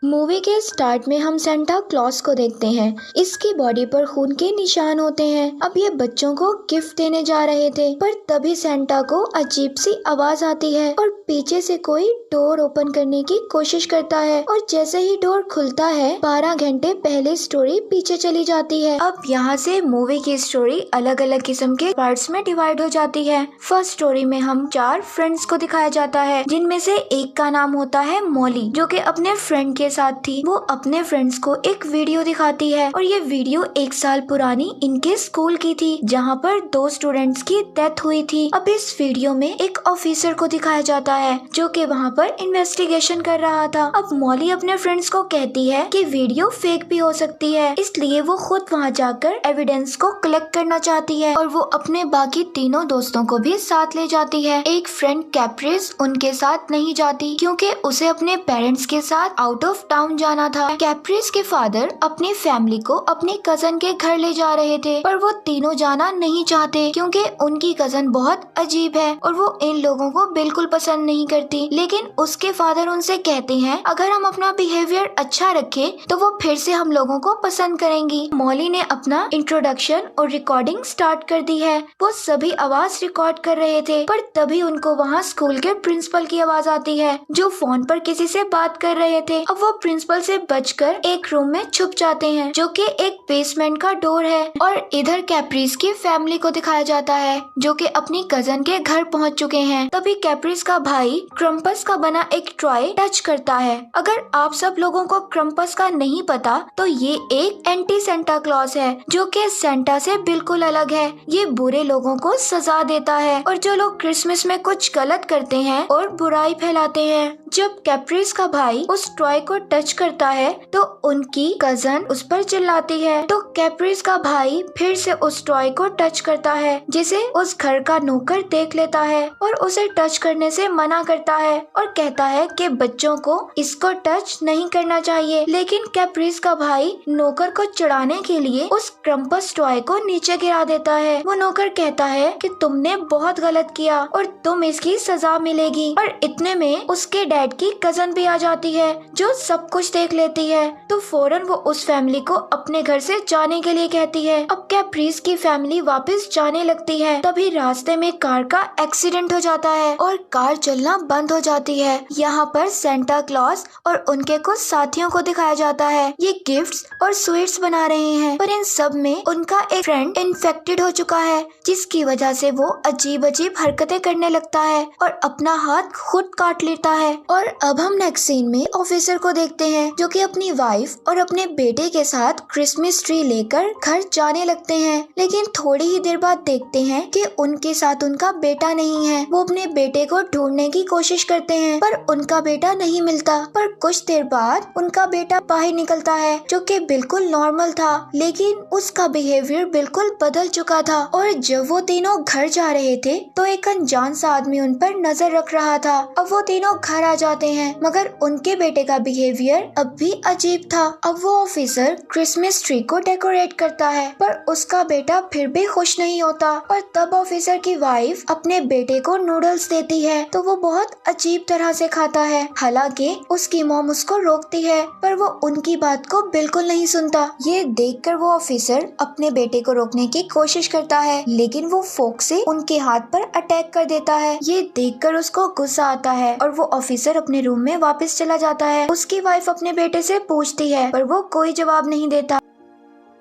Movie के start में हम सेंटा क्लॉज को देखते हैं। इसकी बॉडी पर खून के निशान होते हैं। अब ये बच्चों को गिफ्ट देने जा रहे थे, पर तभी सेंटा को अजीब सी आवाज आती है और पीछे से कोई डोर ओपन करने की कोशिश करता है और जैसे ही डोर खुलता है 12 घंटे पहले स्टोरी पीछे चली जाती है। अब यहाँ से मूवी की स्टोरी अलग अलग किस्म के पार्ट्स में डिवाइड हो जाती है। फर्स्ट स्टोरी में हम 4 फ्रेंड्स को दिखाया जाता है, जिनमें से एक का नाम होता है मॉली, जो कि अपने फ्रेंड के साथ थी। वो अपने फ्रेंड्स को एक वीडियो दिखाती है और ये वीडियो 1 साल पुरानी इनके स्कूल की थी, जहाँ पर 2 स्टूडेंट्स की डेथ हुई थी। अब इस वीडियो में एक ऑफिसर को दिखाया जाता है जो कि वहाँ पर इन्वेस्टिगेशन कर रहा था। अब मॉली अपने फ्रेंड्स को कहती है कि वीडियो फेक भी हो सकती है, इसलिए वो खुद वहाँ जाकर एविडेंस को कलेक्ट करना चाहती है और वो अपने बाकी तीनों दोस्तों को भी साथ ले जाती है। एक फ्रेंड कैप्रिस उनके साथ नहीं जाती क्योंकि उसे अपने पेरेंट्स के साथ आउट ऑफ टाउन जाना था। कैप्रिस के फादर अपनी फैमिली को अपने कजन के घर ले जा रहे थे, पर वो तीनों जाना नहीं चाहते क्योंकि उनकी कजन बहुत अजीब है और वो इन लोगों को बिल्कुल पसंद नहीं करती। लेकिन उसके फादर उनसे कहते हैं अगर हम अपना बिहेवियर अच्छा रखें तो वो फिर से हम लोगों को पसंद करेंगी। मॉली ने अपना इंट्रोडक्शन और रिकॉर्डिंग स्टार्ट कर दी है। वो सभी आवाज रिकॉर्ड कर रहे थे, पर तभी उनको वहाँ स्कूल के प्रिंसिपल की आवाज आती है जो फोन पर किसी से बात कर रहे थे। अब वो प्रिंसिपल से बचकर एक रूम में छुप जाते हैं जो कि एक बेसमेंट का डोर है और इधर कैप्रिस की फैमिली को दिखाया जाता है जो कि अपनी कजन के घर पहुंच चुके हैं। तभी कैप्रिस का भाई क्रम्पस का बना एक टॉय टच करता है। अगर आप सब लोगों को क्रम्पस का नहीं पता तो ये एक एंटी सेंटा क्लॉज है जो कि सेंटा से बिल्कुल अलग है। ये बुरे लोगों को सजा देता है और जो लोग क्रिसमस में कुछ गलत करते हैं और बुराई फैलाते हैं। जब कैप्रिस का भाई उस टॉय को टच करता है तो उनकी कजन उस पर चिल्लाती है, तो कैप्रिस का भाई फिर से उस टॉय को टच करता है जिसे उस घर का नौकर देख लेता है और उसे टच करने से मना करता है और कहता है कि बच्चों को इसको टच नहीं करना चाहिए। लेकिन कैप्रिस का भाई नौकर को चिढ़ाने के लिए उस क्रम्पस टॉय को नीचे गिरा देता है। वो नौकर कहता है कि तुमने बहुत गलत किया और तुम इसकी सजा मिलेगी। और इतने में उसके डैड की कजन भी आ जाती है जो सब कुछ देख लेती है, तो फौरन वो उस फैमिली को अपने घर से जाने के लिए कहती है। अब कैप्रिस की फैमिली वापस जाने लगती है, तभी रास्ते में कार का एक्सीडेंट हो जाता है और कार चलना बंद हो जाती है। यहाँ पर सेंटा क्लॉज और उनके कुछ साथियों को दिखाया जाता है। ये गिफ्ट्स और स्वीट्स बना रहे हैं, पर इन सब में उनका एक फ्रेंड इन्फेक्टेड हो चुका है, जिसकी वजह से वो अजीब अजीब हरकतें करने लगता है और अपना हाथ खुद काट लेता है। और अब हम नेक्स्ट सीन में ऑफिसर को देखते हैं जो कि अपनी वाइफ और अपने बेटे के साथ क्रिसमस ट्री लेकर घर जाने लगते हैं। लेकिन थोड़ी ही देर बाद देखते हैं कि उनके साथ उनका बेटा नहीं है। वो अपने बेटे को ढूंढने की कोशिश करते हैं पर उनका बेटा नहीं मिलता। पर कुछ देर बाद उनका बेटा बाहर निकलता है जो कि बिल्कुल नॉर्मल था, लेकिन उसका बिहेवियर बिल्कुल बदल चुका था। और जब वो तीनों घर जा रहे थे तो एक अनजान सा आदमी उन पर नजर रख रहा था। अब वो तीनों घर आ जाते हैं मगर उनके बेटे का बिहेवियर अब भी अजीब था। अब वो ऑफिसर क्रिसमस ट्री को डेकोरेट करता है पर उसका बेटा फिर भी खुश नहीं होता। और तब ऑफिसर की वाइफ अपने बेटे को नूडल्स देती है तो वो बहुत अजीब तरह से खाता है। हालांकि उसकी मॉम उसको रोकती है पर वो उनकी बात को बिल्कुल नहीं सुनता। ये देखकर वो ऑफिसर अपने बेटे को रोकने की कोशिश करता है, लेकिन वो फोक से उनके हाथ पर अटैक कर देता है। ये देखकर उसको गुस्सा आता है और वो ऑफिसर अपने रूम में वापस चला जाता है। उसकी वाइफ अपने बेटे से पूछती है पर वो कोई जवाब नहीं देता।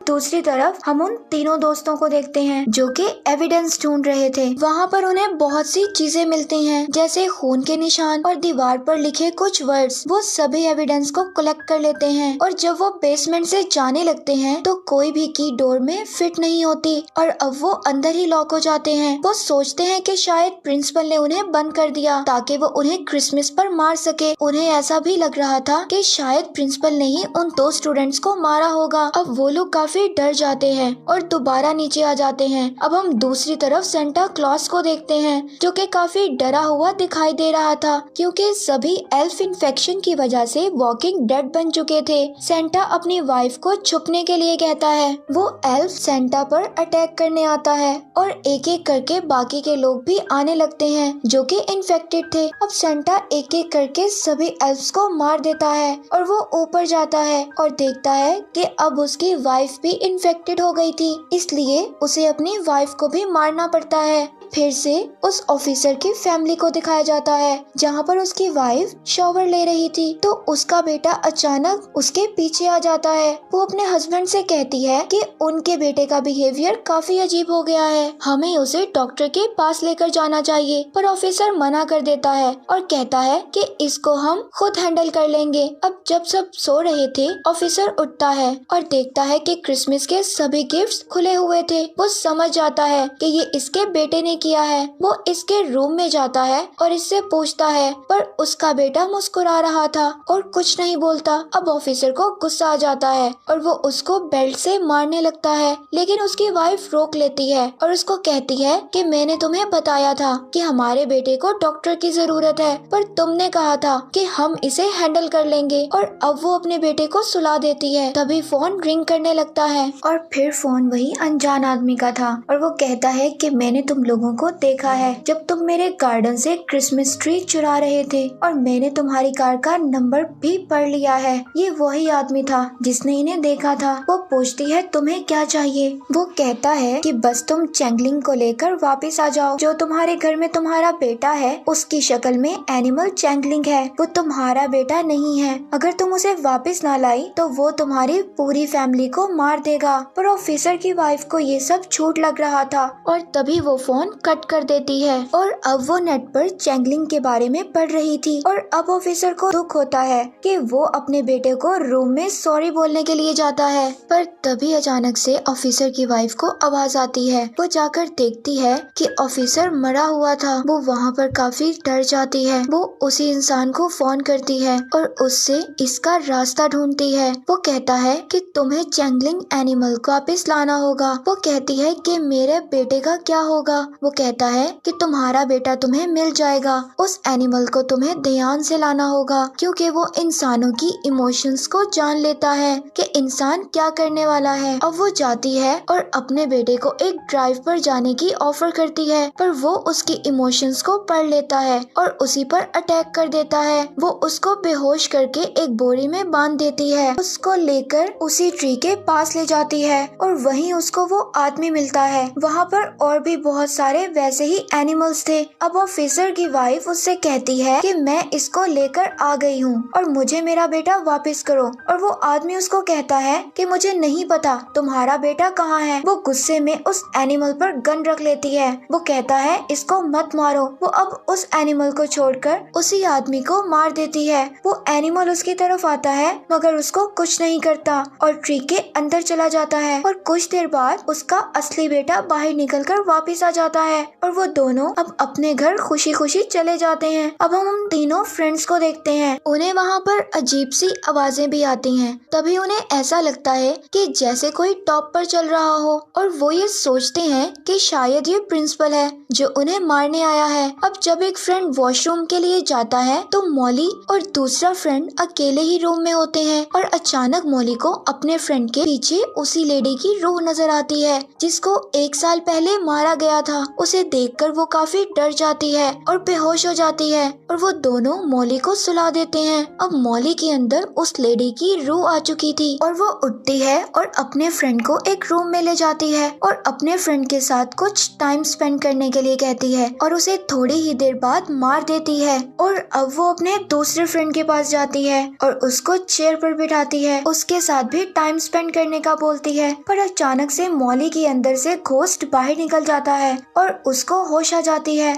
दूसरी तरफ हम उन तीनों दोस्तों को देखते हैं जो कि एविडेंस ढूंढ रहे थे। वहाँ पर उन्हें बहुत सी चीजें मिलती हैं जैसे खून के निशान और दीवार पर लिखे कुछ वर्ड्स। वो सभी एविडेंस को कलेक्ट कर लेते हैं और जब वो बेसमेंट से जाने लगते हैं तो कोई भी की डोर में फिट नहीं होती और अब वो अंदर ही लॉक हो जाते हैं। वो सोचते हैं कि शायद प्रिंसिपल ने उन्हें बंद कर दिया ताकि वो उन्हें क्रिसमस पर मार सके। उन्हें ऐसा भी लग रहा था कि शायद प्रिंसिपल ने ही उन 2 स्टूडेंट्स को मारा होगा। अब वो लोग काफी काफी डर जाते हैं और दोबारा नीचे आ जाते हैं। अब हम दूसरी तरफ सेंटा क्लॉस को देखते हैं जो कि काफी डरा हुआ दिखाई दे रहा था क्योंकि सभी एल्फ इन्फेक्शन की वजह से वॉकिंग डेड बन चुके थे। सेंटा अपनी वाइफ को छुपने के लिए कहता है। वो एल्फ सेंटा पर अटैक करने आता है और एक एक करके बाकी के लोग भी आने लगते हैं जो कि इन्फेक्टेड थे। अब सेंटा एक एक करके सभी एल्फ्स को मार देता है और वो ऊपर जाता है और देखता है कि अब उसकी वाइफ भी इन्फेक्टेड हो गई थी, इसलिए उसे अपनी वाइफ को भी मारना पड़ता है। फिर से उस ऑफिसर की फैमिली को दिखाया जाता है जहाँ पर उसकी वाइफ शॉवर ले रही थी तो उसका बेटा अचानक उसके पीछे आ जाता है। वो अपने हस्बैंड से कहती है कि उनके बेटे का बिहेवियर काफी अजीब हो गया है, हमें उसे डॉक्टर के पास लेकर जाना चाहिए। पर ऑफिसर मना कर देता है और कहता है कि इसको हम खुद हैंडल कर लेंगे। अब जब सब सो रहे थे ऑफिसर उठता है और देखता है कि क्रिसमस के सभी गिफ्ट्स खुले हुए थे। वो समझ जाता है कि ये इसके बेटे ने किया है। वो इसके रूम में जाता है और इससे पूछता है पर उसका बेटा मुस्कुरा रहा था और कुछ नहीं बोलता। अब ऑफिसर को गुस्सा आ जाता है और वो उसको बेल्ट से मारने लगता है, लेकिन उसकी वाइफ रोक लेती है और उसको कहती है कि मैंने तुम्हें बताया था कि हमारे बेटे को डॉक्टर की जरूरत है पर तुमने कहा था कि हम इसे हैंडल कर लेंगे। और अब वो अपने बेटे को सुला देती है। तभी फोन रिंग करने लगता है और फिर फोन वही अनजान आदमी का था और वो कहता है कि मैंने तुम लोगों को देखा है जब तुम मेरे गार्डन से क्रिसमस ट्री चुरा रहे थे और मैंने तुम्हारी कार का नंबर भी पढ़ लिया है। ये वही आदमी था जिसने इन्हें देखा था। वो पूछती है तुम्हें क्या चाहिए। वो कहता है कि बस तुम चैंगलिंग को लेकर वापस आ जाओ। जो तुम्हारे घर में तुम्हारा बेटा है उसकी शक्ल में एनिमल चैंगलिंग है, वो तुम्हारा बेटा नहीं है। अगर तुम उसे वापस ना लाई तो वो तुम्हारी पूरी फैमिली को मार देगा। पर ऑफिसर की वाइफ को ये सब झूठ लग रहा था और तभी वो फोन कट कर देती है और अब वो नेट पर चैंगलिंग के बारे में पढ़ रही थी। और अब ऑफिसर को दुख होता है कि वो अपने बेटे को रूम में सॉरी बोलने के लिए जाता है। पर तभी अचानक से ऑफिसर की वाइफ को आवाज आती है। वो जाकर देखती है कि ऑफिसर मरा हुआ था। वो वहाँ पर काफी डर जाती है। वो उसी इंसान को फोन करती है और उससे इसका रास्ता ढूंढती है। वो कहता है कि तुम्हें चैंगलिंग एनिमल को वापस लाना होगा। वो कहती है कि मेरे बेटे का क्या होगा। वो कहता है कि तुम्हारा बेटा तुम्हें मिल जाएगा। उस एनिमल को तुम्हें ध्यान से लाना होगा क्योंकि वो इंसानों की इमोशंस को जान लेता है कि इंसान क्या करने वाला है। अब वो जाती है और अपने बेटे को एक ड्राइव पर जाने की ऑफर करती है पर वो उसकी इमोशंस को पढ़ लेता है और उसी पर अटैक कर देता है। वो उसको बेहोश करके एक बोरी में बांध देती है। उसको लेकर उसी ट्री के पास ले जाती है और वहीं उसको वो आदमी मिलता है। वहाँ पर और भी बहुत सारे वैसे ही एनिमल्स थे। अब ऑफिसर की वाइफ उससे कहती है कि मैं इसको लेकर आ गई हूँ और मुझे मेरा बेटा वापस करो। और वो आदमी उसको कहता है कि मुझे नहीं पता तुम्हारा बेटा कहाँ है। वो गुस्से में उस एनिमल पर गन रख लेती है। वो कहता है इसको मत मारो। वो अब उस एनिमल को छोड़कर उसी आदमी को मार देती है। वो एनिमल उसकी तरफ आता है मगर उसको कुछ नहीं करता और ट्री के अंदर चला जाता है। और कुछ देर बाद उसका असली बेटा बाहर निकलकर वापस आ जाता है और वो दोनों अब अपने घर खुशी खुशी चले जाते हैं। अब हम तीनों फ्रेंड्स को देखते हैं। उन्हें वहाँ पर अजीब सी आवाजें भी आती हैं। तभी उन्हें ऐसा लगता है कि जैसे कोई टॉप पर चल रहा हो और वो ये सोचते हैं कि शायद ये प्रिंसिपल है जो उन्हें मारने आया है। अब जब एक फ्रेंड वॉशरूम के लिए जाता है तो मॉली और दूसरा फ्रेंड अकेले ही रूम में होते हैं और अचानक मॉली को अपने फ्रेंड के पीछे उसी लेडी की रूह नजर आती है जिसको 1 साल पहले मारा गया था। उसे देखकर वो काफी डर जाती है और बेहोश हो जाती है और वो दोनों मॉली को सुला देते हैं। अब मॉली के अंदर उस लेडी की रूह आ चुकी थी और वो उठती है और अपने फ्रेंड को एक रूम में ले जाती है और अपने फ्रेंड के साथ कुछ टाइम स्पेंड करने के लिए कहती है और उसे थोड़ी ही देर बाद मार देती है। और अब वो अपने दूसरे फ्रेंड के पास जाती है और उसको चेयर पर बिठाती है, उसके साथ भी टाइम स्पेंड करने का बोलती है। पर अचानक से मॉली के अंदर से घोस्ट बाहर निकल जाता है और उसको होश आ जाती है।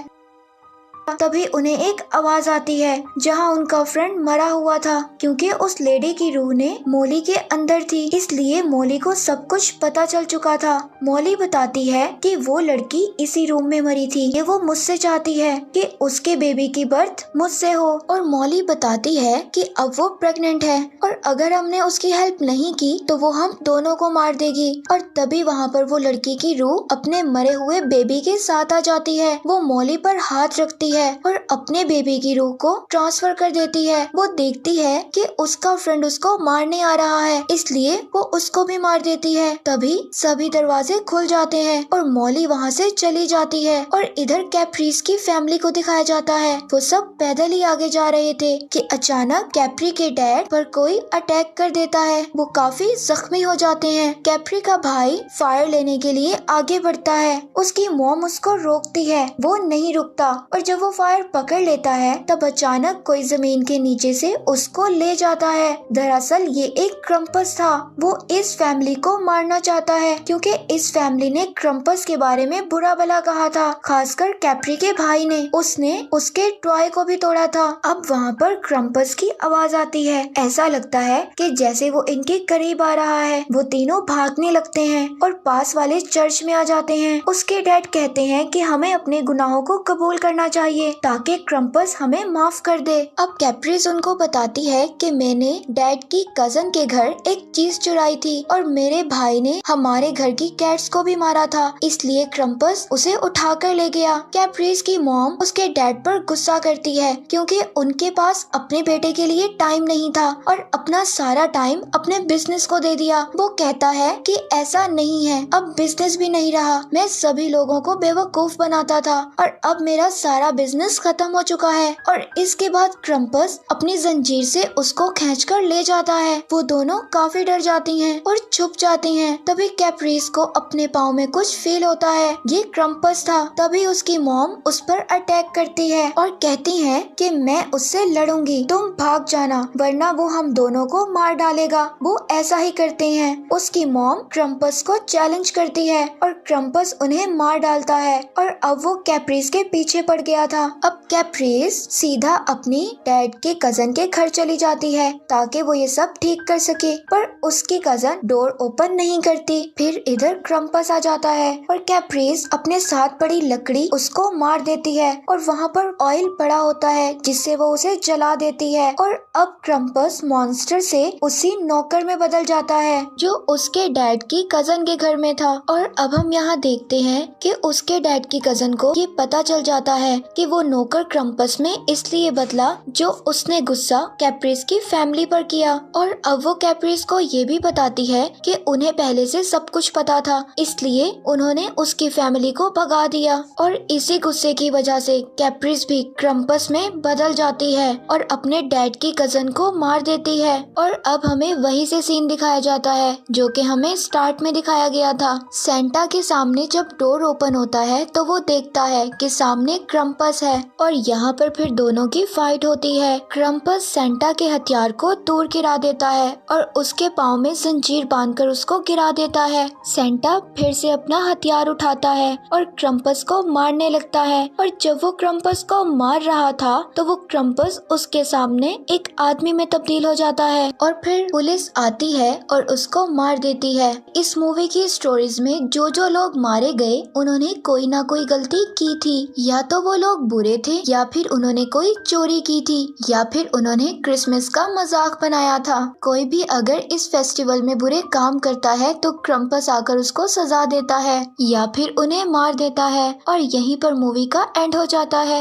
तभी उन्हें एक आवाज आती है जहाँ उनका फ्रेंड मरा हुआ था। क्योंकि उस लेडी की रूह ने मॉली के अंदर थी, इसलिए मॉली को सब कुछ पता चल चुका था। मॉली बताती है कि वो लड़की इसी रूम में मरी थी, कि वो मुझसे चाहती है कि उसके बेबी की बर्थ मुझसे हो। और मॉली बताती है कि अब वो प्रेग्नेंट है और अगर हमने उसकी हेल्प नहीं की तो वो हम दोनों को मार देगी। और तभी वहाँ पर वो लड़की की रूह अपने मरे हुए बेबी के साथ आ जाती है। वो मॉली पर हाथ रखती है और अपने बेबी की रूह को ट्रांसफर कर देती है। वो देखती है कि उसका फ्रेंड उसको मारने आ रहा है, इसलिए वो उसको भी मार देती है। तभी सभी दरवाजे खुल जाते हैं और मॉली वहाँ से चली जाती है। और इधर कैप्रीस की फैमिली को दिखाया जाता है। वो सब पैदल ही आगे जा रहे थे कि अचानक कैप्री के डैड पर कोई अटैक कर देता है। वो काफी जख्मी हो जाते हैं। कैप्री का भाई फायर लेने के लिए आगे बढ़ता है। उसकी मॉम उसको रोकती है, वो नहीं रुकता। और जब वो फायर पकड़ लेता है तब अचानक कोई जमीन के नीचे से उसको ले जाता है। दरअसल ये एक क्रम्पस था। वो इस फैमिली को मारना चाहता है क्योंकि इस फैमिली ने क्रम्पस के बारे में बुरा भला कहा था, खासकर कैप्री के भाई ने। उसने उसके टॉय को भी तोड़ा था। अब वहाँ पर क्रम्पस की आवाज आती है। ऐसा लगता है कि जैसे वो इनके करीब आ रहा है। वो तीनों भागने लगते हैं और पास वाले चर्च में आ जाते हैं। उसके डैड कहते हैं कि हमें अपने गुनाहों को कबूल करना चाहिए ताकि क्रम्पस हमें माफ कर दे। अब कैप्रीस उनको बताती है कि मैंने डैड की कजन के घर एक चीज चुराई थी और मेरे भाई ने हमारे घर की कैट्स को भी मारा था, इसलिए क्रम्पस उसे उठा कर ले गया। कैप्रीस की मॉम उसके डैड पर गुस्सा करती है क्योंकि उनके पास अपने बेटे के लिए टाइम नहीं था और अपना सारा टाइम अपने बिजनेस को दे दिया। वो कहता है कि ऐसा नहीं है, अब बिजनेस भी नहीं रहा। मैं सभी लोगों को बेवकूफ बनाता था और अब मेरा सारा बिजनेस खत्म हो चुका है। और इसके बाद क्रम्पस अपनी जंजीर से उसको खींचकर ले जाता है। वो दोनों काफी डर जाती हैं और छुप जाती हैं। तभी कैप्रीस को अपने पाँव में कुछ फील होता है, ये क्रम्पस था। तभी उसकी मॉम उस पर अटैक करती है और कहती है कि मैं उससे लड़ूंगी, तुम भाग जाना वरना वो हम दोनों को मार डालेगा। वो ऐसा ही करते हैं। उसकी मॉम क्रम्पस को चैलेंज करती है और क्रम्पस उन्हें मार डालता है। और अब वो कैप्रीस के पीछे पड़ गया था। अब कैप्रीस सीधा अपनी डैड के कजन के घर चली जाती है ताकि वो ये सब ठीक कर सके, पर उसकी कजन डोर ओपन नहीं करती। फिर इधर क्रम्पस आ जाता है और कैप्रीस अपने साथ पड़ी लकड़ी उसको मार देती है और वहाँ पर ऑयल पड़ा होता है जिससे वो उसे जला देती है। और अब क्रम्पस मॉन्स्टर से उसी नौकर में बदल जाता है जो उसके डैड की कजन के घर में था। और अब हम यहाँ देखते हैं कि उसके डैड की कजन को ये पता चल जाता है कि वो नौकर क्रम्पस में इसलिए बदला जो उसने गुस्सा कैप्रीस की फैमिली पर किया। और अब वो कैप्रीस को ये भी बताती है कि उन्हें पहले से सब कुछ पता था, इसलिए उन्होंने उसकी फैमिली को भगा दिया। और इसी गुस्से की वजह से कैप्रीस भी क्रम्पस में बदल जाती है और अपने डैड की कजन को मार देती है। और अब हमें वही से सीन दिखाया जाता है जो कि हमें स्टार्ट में दिखाया गया था। सेंटा के सामने जब डोर ओपन होता है तो वो देखता है कि सामने क्रम्पस है और यहाँ पर फिर दोनों की फाइट होती है। क्रम्पस सेंटा के हथियार को दूर गिरा देता है और उसके पाँव में जंजीर बांधकर उसको गिरा देता है। सेंटा फिर से अपना हथियार उठाता है और क्रम्पस को मारने लगता है। और जब वो क्रम्पस को मार रहा था तो वो क्रम्पस उसके सामने एक आदमी में तब्दील हो जाता है और फिर पुलिस आती है और उसको मार देती है। इस मूवी की स्टोरीज में जो लोग मारे गए उन्होंने कोई ना कोई गलती की थी, या तो वो लोग बुरे थे या फिर उन्होंने कोई चोरी की थी या फिर उन्होंने क्रिसमस का मजाक बनाया था। कोई भी अगर इस फेस्टिवल में बुरे काम करता है तो क्रम्पस आकर उसको सजा देता है या फिर उन्हें मार देता है और यहीं पर मूवी का एंड हो जाता है।